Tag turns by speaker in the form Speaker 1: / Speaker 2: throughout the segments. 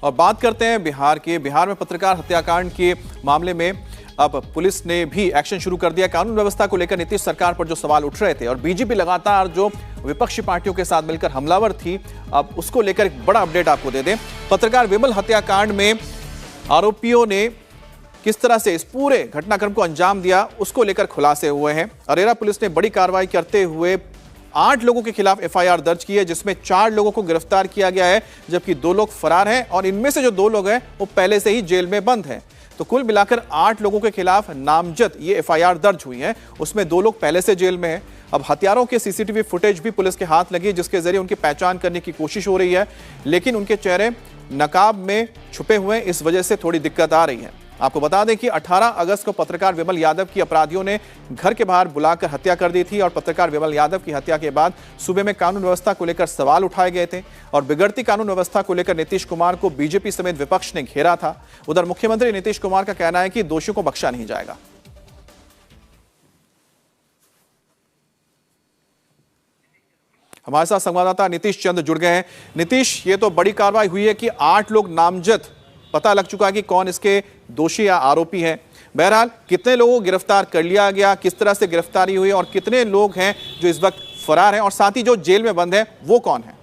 Speaker 1: और बात करते हैं बिहार के। बिहार में पत्रकार हत्याकांड के मामले में अब पुलिस ने भी एक्शन शुरू कर दिया। कानून व्यवस्था को लेकर नीतीश सरकार पर जो सवाल उठ रहे थे और बीजेपी लगातार जो विपक्षी पार्टियों के साथ मिलकर हमलावर थी, अब उसको लेकर एक बड़ा अपडेट आपको दे दें। पत्रकार विमल हत्याकांड में आरोपियों ने किस तरह से इस पूरे घटनाक्रम को अंजाम दिया, उसको लेकर खुलासे हुए हैं। अरेरा पुलिस ने बड़ी कार्रवाई करते हुए 8 लोगों के खिलाफ एफआईआर दर्ज की है, जिसमें 4 लोगों को गिरफ्तार किया गया है, जबकि 2 लोग फरार हैं और इनमें से जो 2 लोग हैं वो पहले से ही जेल में बंद हैं। तो कुल मिलाकर 8 लोगों के खिलाफ नामजद ये एफआईआर दर्ज हुई है, उसमें 2 लोग पहले से जेल में हैं। अब हत्यारों के सीसीटीवी फुटेज भी पुलिस के हाथ लगी, जिसके जरिए उनकी पहचान करने की कोशिश हो रही है, लेकिन उनके चेहरे नकाब में छुपे हुए, इस वजह से थोड़ी दिक्कत आ रही है। आपको बता दें कि 18 अगस्त को पत्रकार विमल यादव की अपराधियों ने घर के बाहर बुलाकर हत्या कर दी थी और पत्रकार विमल यादव की हत्या के बाद सूबे में कानून व्यवस्था को लेकर सवाल उठाए गए थे और बिगड़ती कानून व्यवस्था को लेकर नीतीश कुमार को बीजेपी समेत विपक्ष ने घेरा था। उधर मुख्यमंत्री नीतीश कुमार का कहना है कि दोषियों को बख्शा नहीं जाएगा। हमारे साथ संवाददाता नीतीश चंद जुड़ गए हैं। नीतीश, ये तो बड़ी कार्रवाई हुई है कि 8 लोग नामजद, पता लग चुका है कि कौन इसके दोषी या आरोपी हैं। बहरहाल कितने लोगों को गिरफ्तार कर लिया गया, किस तरह से गिरफ्तारी हुई और कितने लोग हैं जो इस वक्त फरार हैं, और साथ ही जो जेल में बंद है वो कौन है?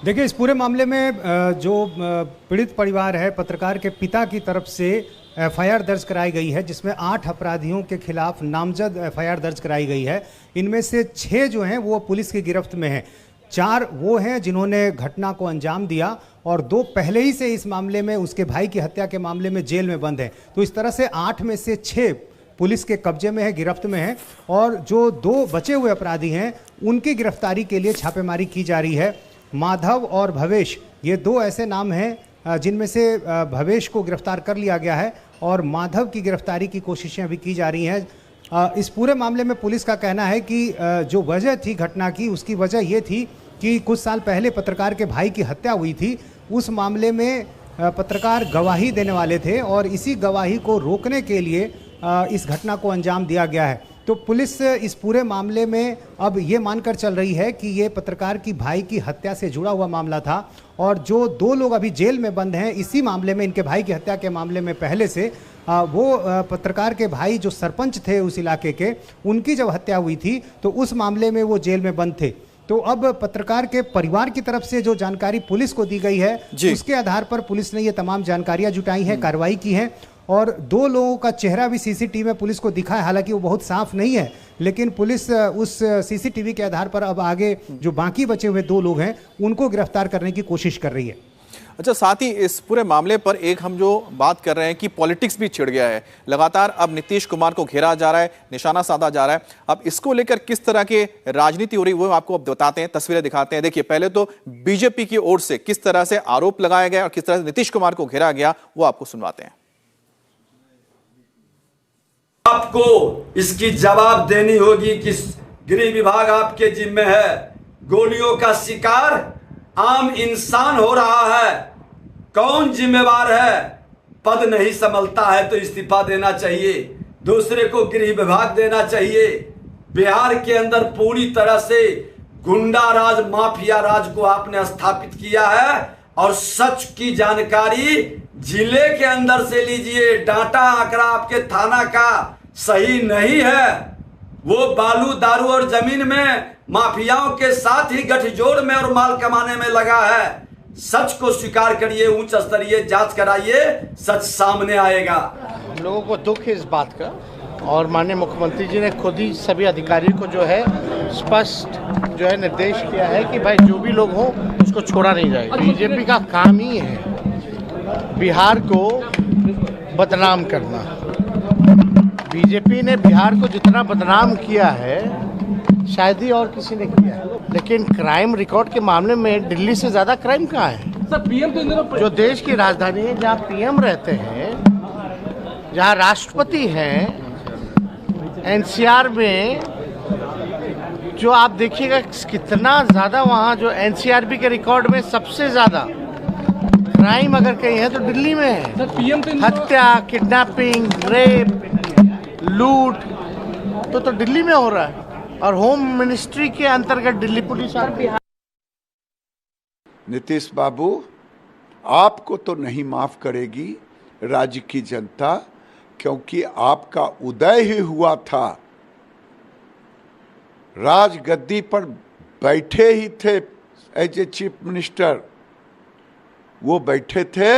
Speaker 2: देखिए, इस पूरे मामले में जो पीड़ित परिवार है, पत्रकार के पिता की तरफ से एफआईआर दर्ज कराई गई है, जिसमें 8 अपराधियों के खिलाफ नामजद एफआईआर दर्ज कराई गई है। इनमें से 6 जो हैं वो पुलिस की गिरफ्त में हैं। 4 वो हैं जिन्होंने घटना को अंजाम दिया और 2 पहले ही से इस मामले में, उसके भाई की हत्या के मामले में जेल में बंद हैं। तो इस तरह से 8 में से 6 पुलिस के कब्जे में है, गिरफ्त में है, और जो 2 बचे हुए अपराधी हैं उनकी गिरफ्तारी के लिए छापेमारी की जा रही है। माधव और भवेश, ये 2 ऐसे नाम हैं जिनमें से भवेश को गिरफ्तार कर लिया गया है और माधव की गिरफ्तारी की कोशिशें अभी की जा रही हैं। इस पूरे मामले में पुलिस का कहना है कि जो वजह थी घटना की, उसकी वजह ये थी कि कुछ साल पहले पत्रकार के भाई की हत्या हुई थी। उस मामले में पत्रकार गवाही देने वाले थे और इसी गवाही को रोकने के लिए इस घटना को अंजाम दिया गया है। तो पुलिस इस पूरे मामले में अब ये मानकर चल रही है कि ये पत्रकार की भाई की हत्या से जुड़ा हुआ मामला था और जो 2 लोग अभी जेल में बंद हैं इसी मामले में, इनके भाई की हत्या के मामले में पहले से, वो पत्रकार के भाई जो सरपंच थे उस इलाके के, उनकी जब हत्या हुई थी तो उस मामले में वो जेल में बंद थे। तो अब पत्रकार के परिवार की तरफ से जो जानकारी पुलिस को दी गई है, उसके आधार पर पुलिस ने ये तमाम जानकारियां जुटाई हैं, कार्रवाई की है और 2 लोगों का चेहरा भी सीसीटीवी में पुलिस को दिखा है। हालांकि वो बहुत साफ नहीं है, लेकिन पुलिस उस सीसीटीवी के आधार पर अब आगे जो बाकी बचे हुए 2 लोग हैं उनको गिरफ्तार करने की कोशिश कर रही है।
Speaker 1: अच्छा, साथ ही इस पूरे मामले पर एक हम जो बात कर रहे हैं कि पॉलिटिक्स भी छिड़ गया है। लगातार अब नीतीश कुमार को घेरा जा रहा है, निशाना साधा जा रहा है। अब इसको लेकर किस तरह की राजनीति हो रही है वो आपको अब बताते हैं, तस्वीरें दिखाते हैं। देखिए, पहले तो बीजेपी की ओर से किस तरह से आरोप लगाया गया और किस तरह से नीतीश कुमार को घेरा गया, वो आपको सुनवाते हैं।
Speaker 3: आपको इसकी जवाब देनी होगी कि गृह विभाग आपके जिम्मे है। गोलियों का शिकार आम इंसान हो रहा है, कौन जिम्मेवार है? पद नहीं संभलता है तो इस्तीफा देना चाहिए, दूसरे को गृह विभाग देना चाहिए। बिहार के अंदर पूरी तरह से गुंडा राज, माफिया राज को आपने स्थापित किया है और सच की जानकारी जिले के अंदर से लीजिए। डाटा आंकड़ा आपके थाना का सही नहीं है। वो बालू, दारू और जमीन में माफियाओं के साथ ही गठजोड़ में और माल कमाने में लगा है। सच को स्वीकार करिए, उच्च स्तरीय जांच कराइए, सच सामने आएगा।
Speaker 4: हम लोगों को दुख है इस बात का और माननीय मुख्यमंत्री जी ने खुद ही सभी अधिकारियों को जो है स्पष्ट जो है निर्देश किया है कि भाई जो भी लोग हों उसको छोड़ा नहीं जाएगा। बीजेपी का काम ही है बिहार को बदनाम करना। बीजेपी ने बिहार को जितना बदनाम किया है शायद ही और किसी ने किया है, लेकिन क्राइम रिकॉर्ड के मामले में दिल्ली से ज्यादा क्राइम कहाँ है? सर, पीएम तो जो देश की राजधानी है, जहाँ पीएम रहते हैं, जहाँ राष्ट्रपति हैं, एनसीआर में जो आप देखिएगा कितना ज्यादा, वहाँ जो एनसीआरबी के रिकॉर्ड में सबसे ज्यादा क्राइम अगर कहीं है तो दिल्ली में है। सर, पीएम तो हत्या, किडनैपिंग, रेप, लूट तो दिल्ली में हो रहा है और होम मिनिस्ट्री के अंतर्गत दिल्ली पुलिस
Speaker 5: नीतीश बाबू, आपको तो नहीं माफ करेगी राज्य की जनता, क्योंकि आपका उदय ही हुआ था, राजगद्दी पर बैठे ही थे एज ए चीफ मिनिस्टर। वो बैठे थे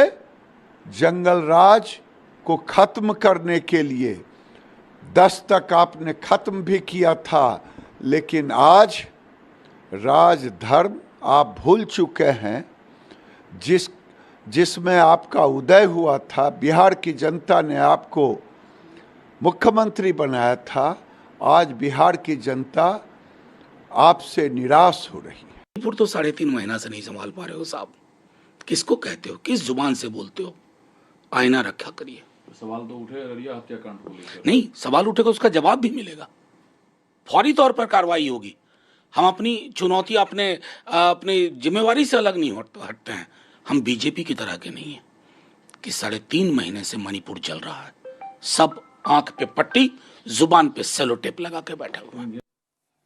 Speaker 5: जंगल राज को खत्म करने के लिए। 10 तक आपने खत्म भी किया था, लेकिन आज राजधर्म आप भूल चुके हैं। जिसमें आपका उदय हुआ था, बिहार की जनता ने आपको मुख्यमंत्री बनाया था, आज बिहार की जनता आपसे निराश हो रही है।
Speaker 6: मणिपुर तो 3.5 महीना से नहीं संभाल पा रहे हो साहब। किसको कहते हो, किस जुबान से बोलते हो? आईना रखा करिए।
Speaker 7: सवाल तो उठेगा हत्याकांड को लेकर।
Speaker 6: नहीं, सवाल उठेगा, उसका जवाब भी मिलेगा, फौरी तौर पर कार्रवाई होगी। हम अपनी चुनौती अपनी जिम्मेवारी से अलग नहीं हटते हैं। हम बीजेपी की तरह के नहीं हैं कि 3.5 महीने से मणिपुर चल रहा है, सब आंख पे पट्टी, जुबान पे सेलो टेप लगा के बैठे हुए हैं।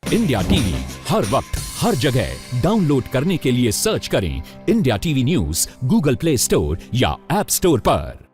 Speaker 8: इंडिया टीवी हर वक्त हर जगह डाउनलोड करने के लिए सर्च करें India TV news Google play store या ऐप स्टोर पर।